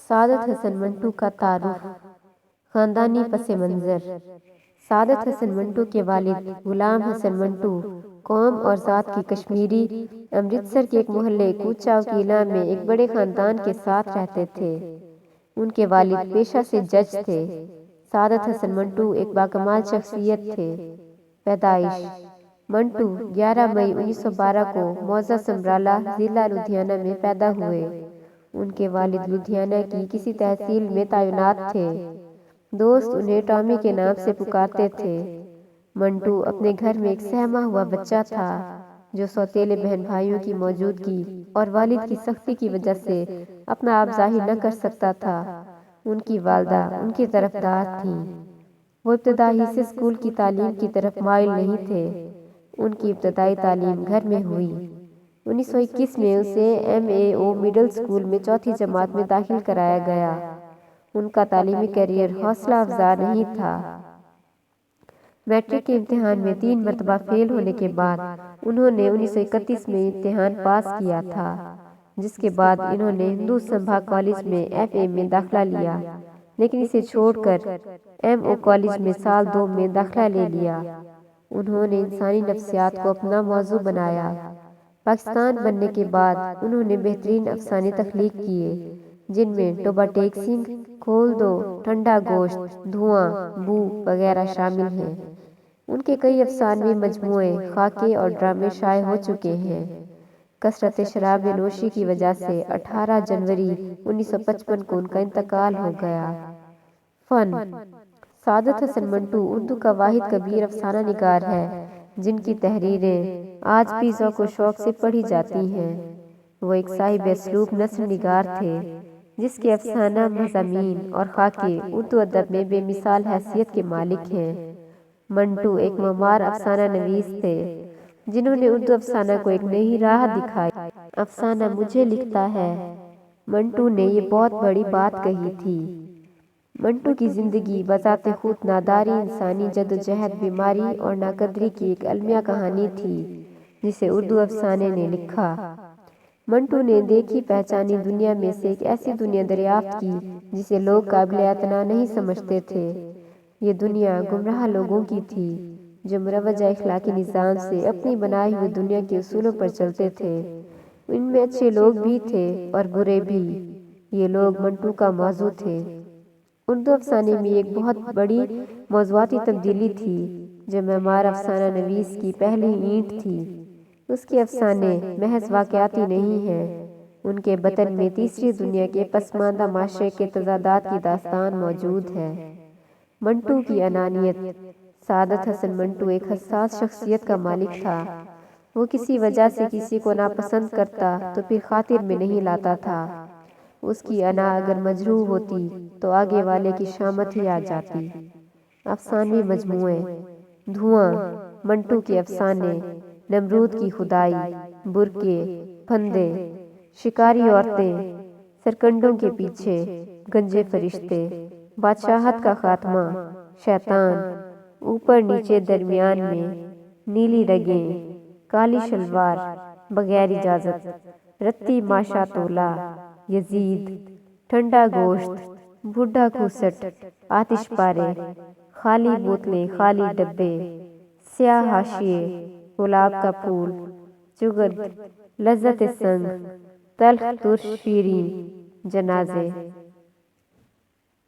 سعادت حسن منٹو کا تعارف۔ خاندانی پس منظر۔ سعادت حسن منٹو کے والد غلام حسن منٹو قوم اور ذات کی کشمیری، امرتسر کے ایک محلے کوچاو کیلا میں ایک بڑے خاندان کے ساتھ رہتے تھے۔ ان کے والد پیشہ سے جج تھے۔ سعادت حسن منٹو ایک باکمال شخصیت تھے۔ پیدائش: منٹو 11 مئی 1912 کو موضع سمرالہ، ضلع لدھیانہ میں پیدا ہوئے۔ ان کے والد لدھیانہ کی کسی تحصیل میں تعینات تھے۔ دوست انہیں ٹامی کے نام سے پکارتے تھے۔ منٹو اپنے گھر میں ایک سہما ہوا بچہ تھا جو سوتیلے بہن بھائیوں کی موجودگی اور والد کی سختی کی وجہ سے اپنا آپ ظاہر نہ کر سکتا تھا۔ ان کی والدہ ان کی طرفدار تھیں۔ وہ ابتدائی سے اسکول کی تعلیم کی طرف مائل نہیں تھے۔ ان کی ابتدائی تعلیم گھر میں ہوئی۔ 1921 میں اسے MAO مڈل اسکول میں چوتھی جماعت میں داخل کرایا گیا۔ ان کا تعلیمی کیریئر حوصلہ افزا نہیں تھا۔ میٹرک کے امتحان میں 3 مرتبہ فیل ہونے کے بعد انہوں نے 1931 میں امتحان پاس کیا تھا، جس کے بعد انہوں نے ہندو سبھا کالج میں FA میں داخلہ لیا، لیکن اسے چھوڑ کر MO کالج میں سال 2 میں داخلہ لے لیا۔ انہوں نے انسانی نفسیات کو اپنا موضوع بنایا۔ پاکستان بننے کے بعد انہوں نے بہترین افسانے تخلیق کیے، جن میں ٹوبہ ٹیک سنگھ، کھول دو، ٹھنڈا گوشت، دھواں، بو وغیرہ شامل ہیں۔ ان کے کئی افسانوی مجموعے، خاکے اور ڈرامے شائع ہو چکے ہیں۔ کثرت شراب نوشی کی وجہ سے 18 جنوری 1955 کو ان کا انتقال ہو گیا۔ فن: سعادت حسن منٹو اردو کا واحد کبیر افسانہ نگار ہے جن کی تحریریں آج بھی ذوق و شوق سے پڑھی جاتی ہیں۔ وہ ایک صاحب اسلوب نثر نگار تھے جس کے افسانہ مضامین اور خاکے اردو ادب میں بے مثال حیثیت کے مالک ہیں۔ منٹو ایک معمار افسانہ نویس تھے جنہوں نے اردو افسانہ کو ایک نئی راہ دکھائی۔ افسانہ مجھے لکھتا ہے، منٹو نے یہ بہت بڑی بات کہی تھی۔ منٹو کی زندگی بذات خود ناداری، انسانی جدوجہد، بیماری اور ناقدری کی ایک المیہ کہانی تھی جسے اردو افسانے نے لکھا۔ منٹو نے دیکھی پہچانی دنیا میں سے ایک ایسی دنیا دریافت کی جسے لوگ قابل اعتنا نہیں سمجھتے تھے۔ یہ دنیا گمراہ لوگوں کی تھی جو مروجہ اخلاقی نظام سے اپنی بنائی ہوئی دنیا کے اصولوں پر چلتے تھے۔ ان میں اچھے لوگ بھی تھے اور برے بھی۔ یہ لوگ منٹو کا موضوع تھے۔ اردو افسانے میں ایک بہت بڑی موضوعاتی تبدیلی تھی جو معمار افسانہ نویس کی پہلی اینٹ تھی۔ اس کے افسانے محض واقعاتی نہیں ہیں، ان کے بطن میں تیسری دنیا کے پسماندہ معاشرے کے تضادات کی داستان موجود ہے۔ منٹو کی انانیت: سعادت حسن منٹو ایک حساس شخصیت کا مالک تھا۔ وہ کسی وجہ سے کسی کو ناپسند کرتا تو پھر خاطر میں نہیں لاتا تھا۔ اس کی انا اگر مجروح ہوتی تو آگے والے کی شامت ہی آ جاتی۔ افسانوی مجموعے: دھواں، منٹو کے افسانے، نمرود کی خدائی، برقعے، پھندے، شکاری عورتیں، سرکنڈوں کے پیچھے، گنجے فرشتے، بادشاہت کا خاتمہ، شیطان، اوپر نیچے درمیان میں، نیلی رگیں، کالی شلوار، بغیر اجازت، رتی ماشا تولا، یزید، ٹھنڈا گوشت، بڈھا گھسٹ، آتش پارے، خالی بوتلیں، خالی ڈبے، سیاہ حاشیے، گلاب کا پھول، چغد، لذت سنگ، تلخ ترش شیریں، جنازے۔